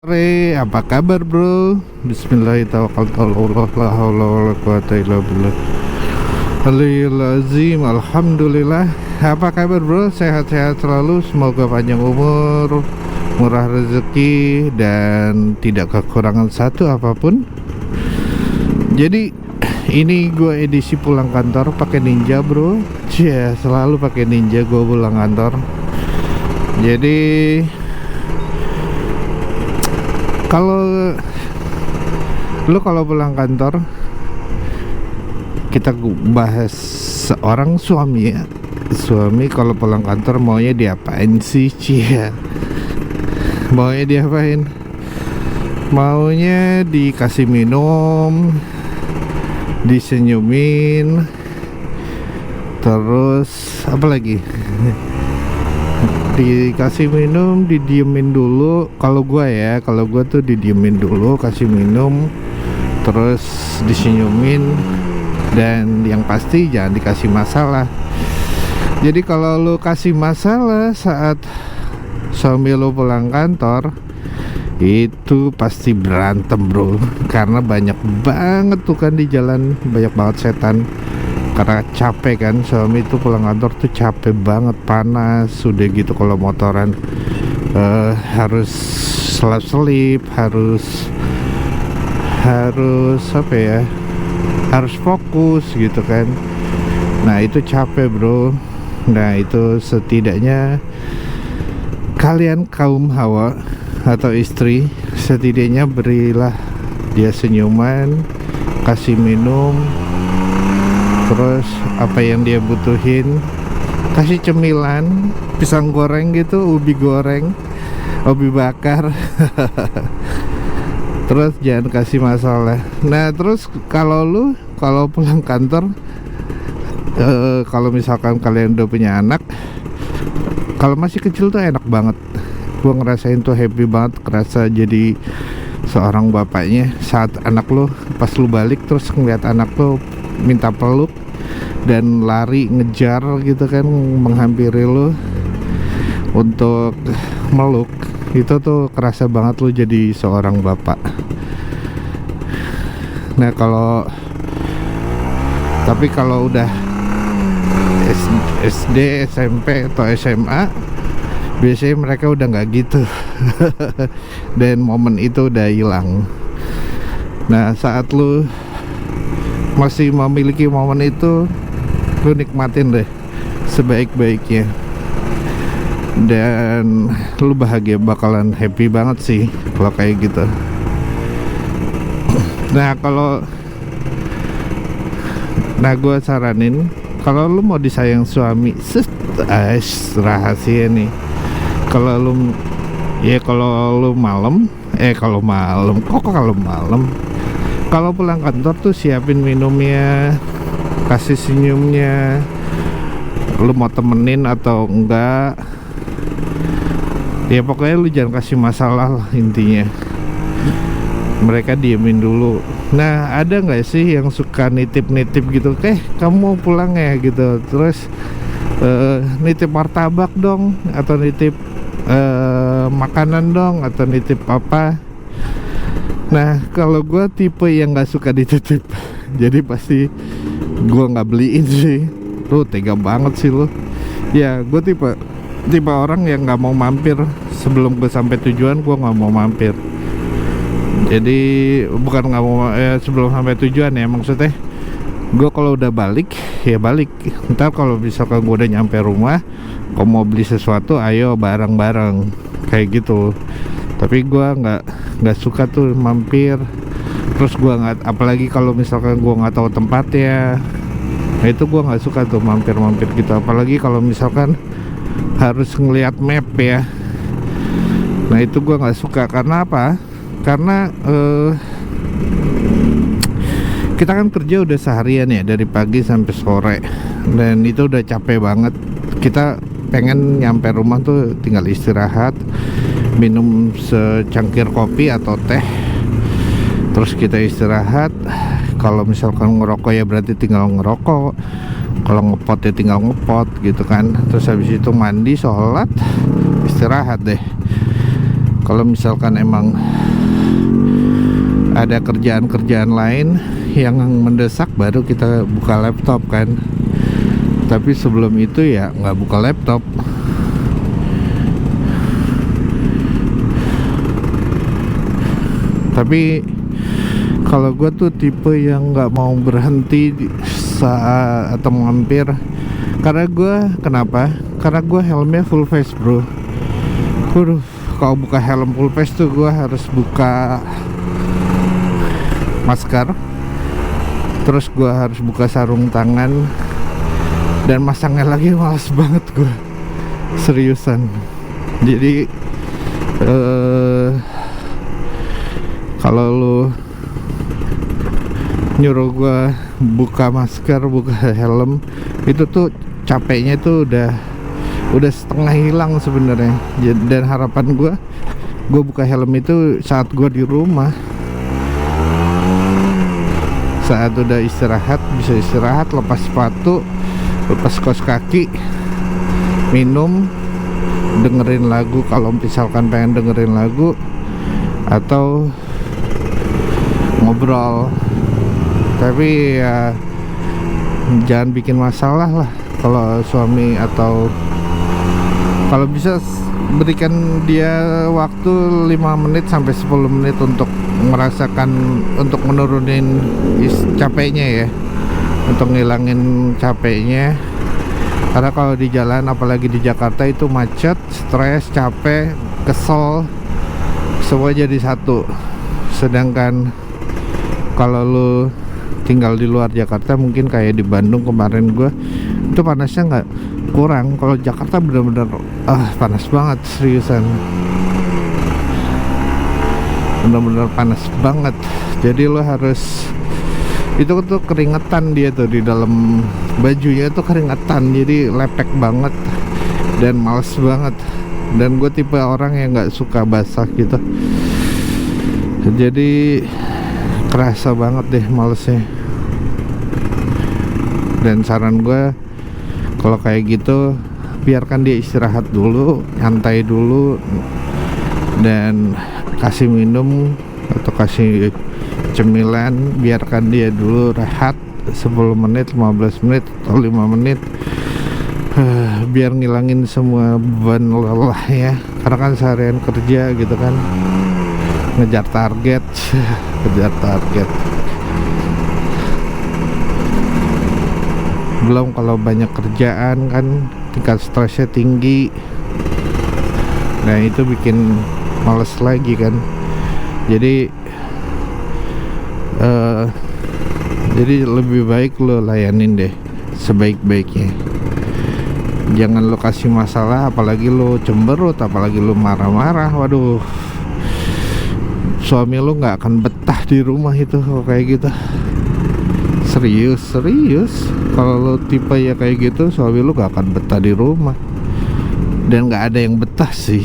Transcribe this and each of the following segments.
Sore, apa kabar bro? Bismillahirrahmanirrahim. Alhamdulillah. Apa kabar bro? Sehat-sehat selalu. Semoga panjang umur, murah rezeki, dan tidak kekurangan satu apapun. Jadi ini gue edisi pulang kantor pakai Ninja bro. Cia, selalu pakai Ninja gue pulang kantor. Jadi kalau pulang kantor, kita bahas seorang suami ya. Suami kalau pulang kantor maunya diapain sih, Cia? Maunya diapain? Maunya dikasih minum, disenyumin, terus apa lagi? Dikasih minum, didiemin dulu. Kalau gue tuh didiemin dulu, kasih minum, terus disenyumin, dan yang pasti jangan dikasih masalah. Jadi kalau lu kasih masalah saat suami lu pulang kantor, itu pasti berantem bro, karena banyak banget tuh kan di jalan, banyak banget setan. Karena capek kan, suami itu pulang kantor tuh capek banget, panas, sudah gitu kalau motoran harus selap-selip, harus apa ya, harus fokus gitu kan. Nah itu capek bro. Nah itu setidaknya kalian kaum hawa atau istri, setidaknya berilah dia senyuman, kasih minum, terus apa yang dia butuhin, kasih cemilan, pisang goreng gitu, ubi goreng, ubi bakar. Terus jangan kasih masalah. Nah terus kalau pulang kantor, kalau misalkan kalian udah punya anak, kalau masih kecil tuh enak banget. Gua ngerasain tuh happy banget, kerasa jadi seorang bapaknya saat anak lo, pas lu balik terus ngeliat anak lo minta peluk dan lari ngejar gitu kan, menghampiri lo untuk meluk. Itu tuh kerasa banget lo jadi seorang bapak. Nah tapi kalau udah SD, SMP atau SMA, biasanya mereka udah nggak gitu. Dan momen itu udah hilang. Nah saat lu masih memiliki momen itu, lu nikmatin deh sebaik-baiknya, dan lu bahagia, bakalan happy banget sih kalau kayak gitu. Nah gue saranin, kalau lu mau disayang suami, rahasia nih, kalau lu malam, kalau pulang kantor tuh siapin minumnya, kasih senyumnya. Lu mau temenin atau enggak, ya pokoknya lu jangan kasih masalah lah intinya. Mereka diemin dulu. Nah ada nggak sih yang suka nitip-nitip gitu, kamu mau pulang ya gitu, terus nitip martabak dong, atau nitip makanan dong, atau nitip apa. Nah kalau gue tipe yang nggak suka dititip, jadi pasti gue nggak beliin sih. Lu tega banget sih lu. Ya gue tipe orang yang nggak mau mampir sebelum gue sampai tujuan. Gue nggak mau mampir. Jadi bukan nggak mau sebelum sampai tujuan ya, maksudnya gue kalau udah balik ya balik. Ntar kalau misalkan gue udah nyampe rumah, kalau mau beli sesuatu ayo bareng-bareng kayak gitu. Tapi gue nggak suka tuh mampir. Terus gue nggak, apalagi kalau misalkan gue nggak tahu tempatnya, nah itu gue nggak suka tuh mampir-mampir gitu. Apalagi kalau misalkan harus ngelihat map ya, nah itu gue nggak suka. Karena apa? Karena kita kan kerja udah seharian ya, dari pagi sampai sore, dan itu udah capek banget. Kita pengen nyampe rumah tuh tinggal istirahat, minum secangkir kopi atau teh, terus kita istirahat. Kalau misalkan ngerokok ya berarti tinggal ngerokok, kalau ngepot ya tinggal ngepot gitu kan. Terus habis itu mandi, sholat, istirahat deh. Kalau misalkan emang ada kerjaan-kerjaan lain yang mendesak, baru kita buka laptop kan. Tapi sebelum itu ya nggak buka laptop. Tapi kalau gue tuh tipe yang nggak mau berhenti saat atau mampir. Karena gue, kenapa? Karena gue helmnya full face bro. Waduh, kalau buka helm full face tuh gue harus buka masker, terus gue harus buka sarung tangan, dan masangnya lagi malas banget gue, seriusan. Jadi kalau lu nyuruh gue buka masker, buka helm, itu tuh capeknya tuh udah setengah hilang sebenarnya. Dan harapan gue buka helm itu saat gue di rumah, saat udah istirahat, bisa istirahat, lepas sepatu, lepas kaos kaki, minum, dengerin lagu kalau misalkan pengen dengerin lagu, atau ngobrol. Tapi ya jangan bikin masalah lah. Kalau suami, atau kalau bisa berikan dia waktu 5 menit sampai 10 menit untuk merasakan, untuk menurunin capeknya ya, untuk ngilangin capeknya. Karena kalau di jalan, apalagi di Jakarta, itu macet, stres, capek, kesel, semua jadi satu. Sedangkan kalau lu tinggal di luar Jakarta, mungkin kayak di Bandung kemarin gue, itu panasnya nggak kurang. Kalau Jakarta bener-bener panas banget, seriusan, bener-bener panas banget. Jadi lo harus, itu tuh keringetan, dia tuh di dalam bajunya tuh keringetan, jadi lepek banget dan males banget. Dan gue tipe orang yang nggak suka basah gitu, jadi kerasa banget deh malesnya. Dan saran gue, kalau kayak gitu, biarkan dia istirahat dulu, nyantai dulu, dan kasih minum atau kasih cemilan, biarkan dia dulu rehat 10 menit, 15 menit, atau 5 menit, biar ngilangin semua beban lelah ya. Karena kan seharian kerja gitu kan, ngejar target ngejar target. Belum kalau banyak kerjaan kan, tingkat stresnya tinggi. Nah itu bikin males lagi kan. Jadi lebih baik lo layanin deh sebaik-baiknya. Jangan lo kasih masalah, apalagi lo cemberut, apalagi lo marah-marah. Waduh, suami lo nggak akan betah di rumah itu kalau kayak gitu. Serius kalau lo tipe ya kayak gitu, suami lo gak akan betah di rumah. Dan gak ada yang betah sih,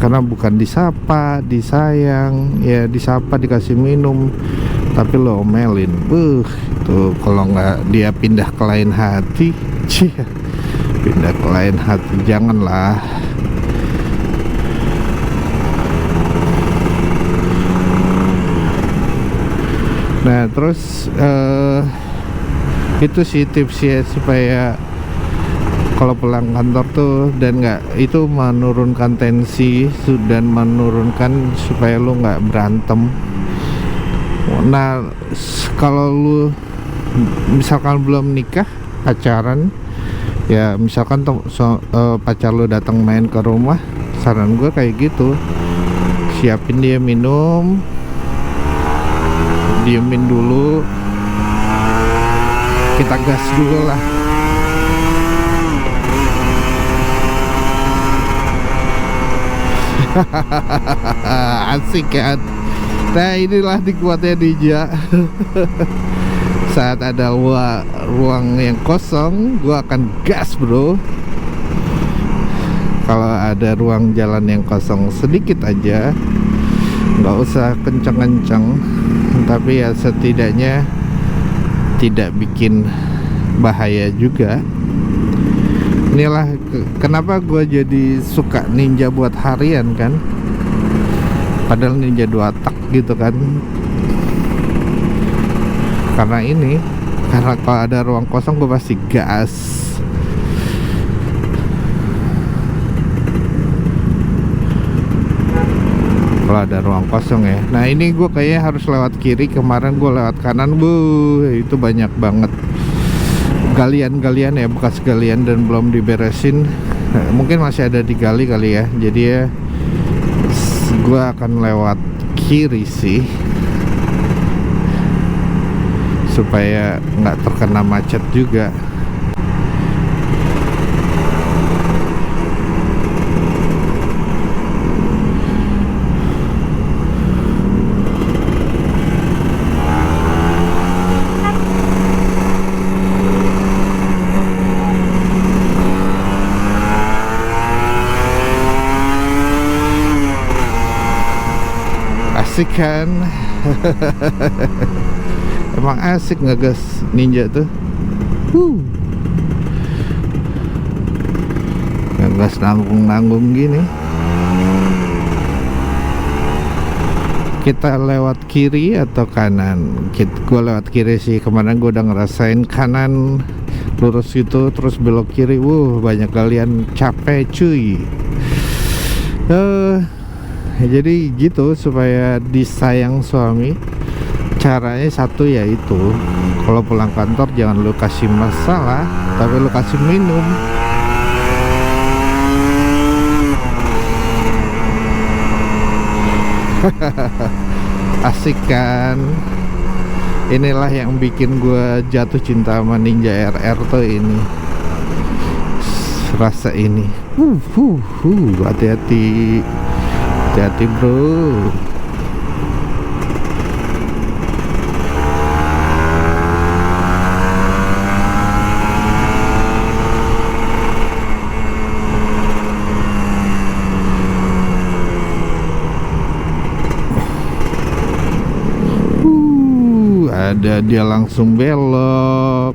karena bukan disapa, disayang, ya disapa, dikasih minum, tapi lo omelin. Tuh kalau nggak dia pindah ke lain hati, pindah ke lain hati, janganlah. Nah terus itu sih tipsnya, supaya kalau pulang kantor tuh, dan nggak, itu menurunkan tensi dan menurunkan supaya lu nggak berantem. Nah kalau lu misalkan belum nikah, pacaran ya, misalkan pacar lu datang main ke rumah, saran gue kayak gitu, siapin dia minum, diemin dulu, kita gas dulu lah. Asik kan. Nah inilah nikmatnya Ninja. Saat ada ruang yang kosong, gua akan gas bro. Kalau ada ruang jalan yang kosong sedikit aja, nggak usah kenceng-kenceng, tapi ya setidaknya tidak bikin bahaya juga. Inilah kenapa gue jadi suka Ninja buat harian kan, padahal Ninja 2 tak gitu kan. Karena kalau ada ruang kosong gue pasti gas. Kalau ada ruang kosong ya. Nah ini gue kayaknya harus lewat kiri. Kemarin gue lewat kanan, itu banyak banget galian-galian ya, bekas galian dan belum diberesin. Mungkin masih ada digali kali ya. Jadi ya gue akan lewat kiri sih, supaya nggak terkena macet juga. Asik kan? Emang asik ngegas Ninja tuh. Ngegas nanggung-nanggung gini. Kita lewat kiri atau kanan? Gue lewat kiri sih. Kemarin gue udah ngerasain kanan lurus gitu, terus belok kiri. Banyak kalian, capek cuy. Jadi gitu supaya disayang suami. Caranya satu yaitu, kalau pulang kantor jangan lu kasih masalah, tapi lu kasih minum. Asik kan? Inilah yang bikin gue jatuh cinta sama Ninja RR tuh ini. Rasa ini. Hati-hati. Hati-hati bro. Ada dia langsung belok.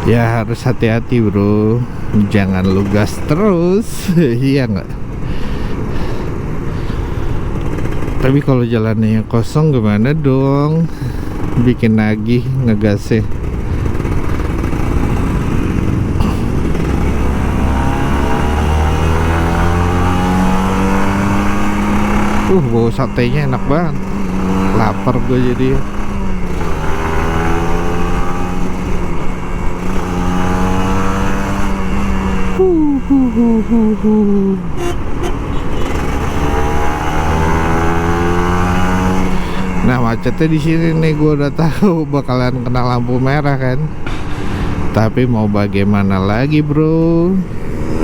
Ya harus hati-hati bro, jangan lu gas terus. Iya nggak? Tapi kalau jalannya kosong gimana dong? Bikin nagih ngegasnya. Bau satenya enak banget. Lapar gue jadi. Nah macetnya di sini nih, gue udah tahu bakalan kena lampu merah kan. Tapi mau bagaimana lagi bro,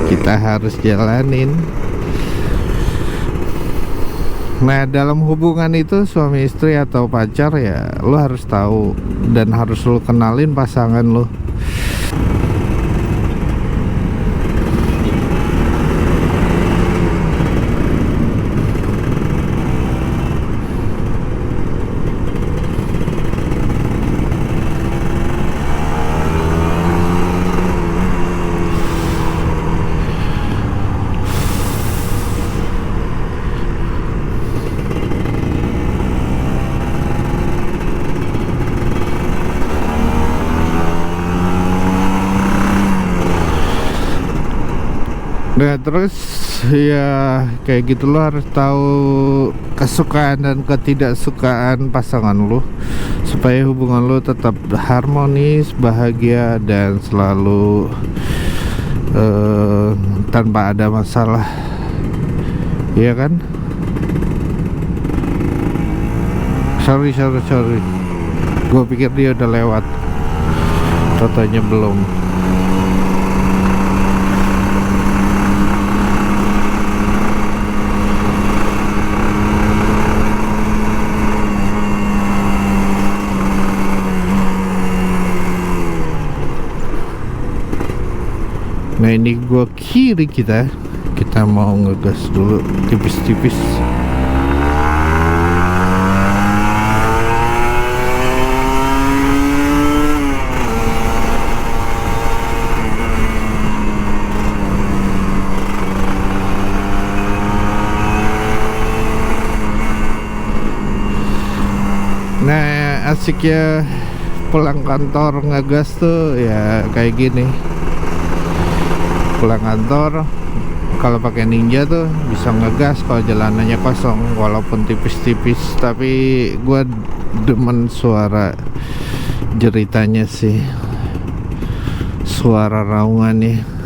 kita harus jalanin. Nah dalam hubungan itu suami istri atau pacar ya, lo harus tahu dan harus lo kenalin pasangan lo. Nah terus ya kayak gitu, lo harus tahu kesukaan dan ketidaksukaan pasangan lo supaya hubungan lo tetap harmonis, bahagia dan selalu tanpa ada masalah, iya kan? Sorry gue pikir dia udah lewat, totonya belum. Nah ini gua kiri, kita kita mau ngegas dulu tipis-tipis. Nah, asik ya pulang kantor ngegas tuh ya kayak gini. Pulang kantor kalau pakai Ninja tuh bisa ngegas kalau jalanannya kosong walaupun tipis-tipis, tapi gua demen suara jeritanya sih, suara raungannya.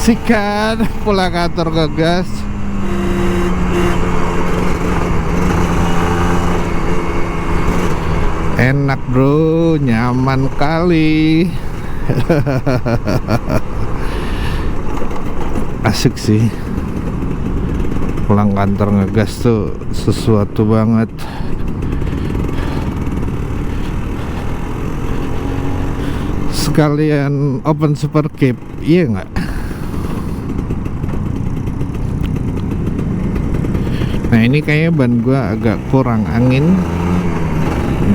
Sikat pulang kantor ngegas. Enak bro, nyaman kali. Asik sih pulang kantor ngegas tuh sesuatu banget. Sekalian open super cape, iya nggak? Nah ini kayaknya ban gua agak kurang angin.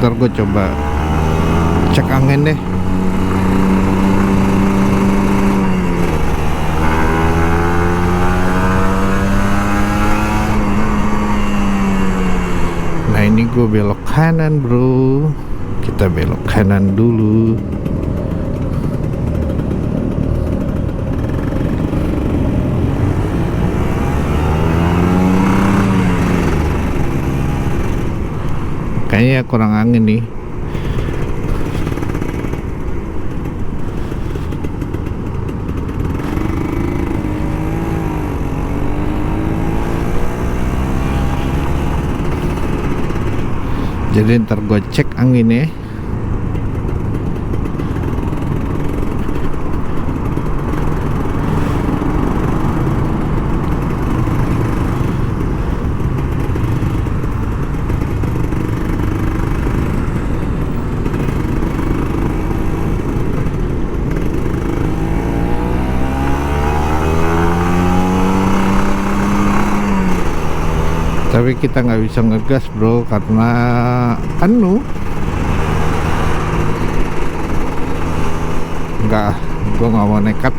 Ntar gue coba cek angin deh. Nah ini gue belok kanan bro. Kita belok kanan dulu. Kayaknya kurang angin nih. Jadi ntar gue cek anginnya. Tapi kita nggak bisa ngegas bro karena penuh. Enggak, gue nggak mau nekat.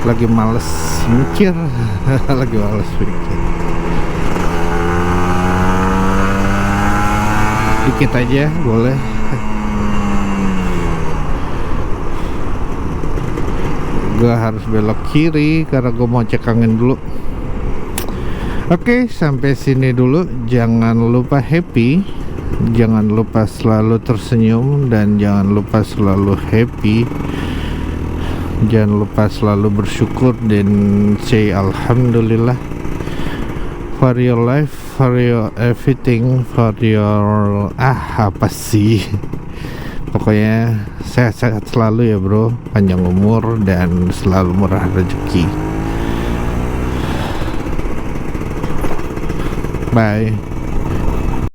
Lagi males mikir. Lagi males mikir. Dikit aja boleh. Gue harus belok kiri karena gue mau cek angin dulu. Oke, sampai sini dulu. Jangan lupa happy, jangan lupa selalu tersenyum, dan jangan lupa selalu happy. Jangan lupa selalu bersyukur dan say alhamdulillah for your life, for your everything, for your apa sih. Pokoknya sehat-sehat selalu ya bro, panjang umur dan selalu murah rezeki. Bye.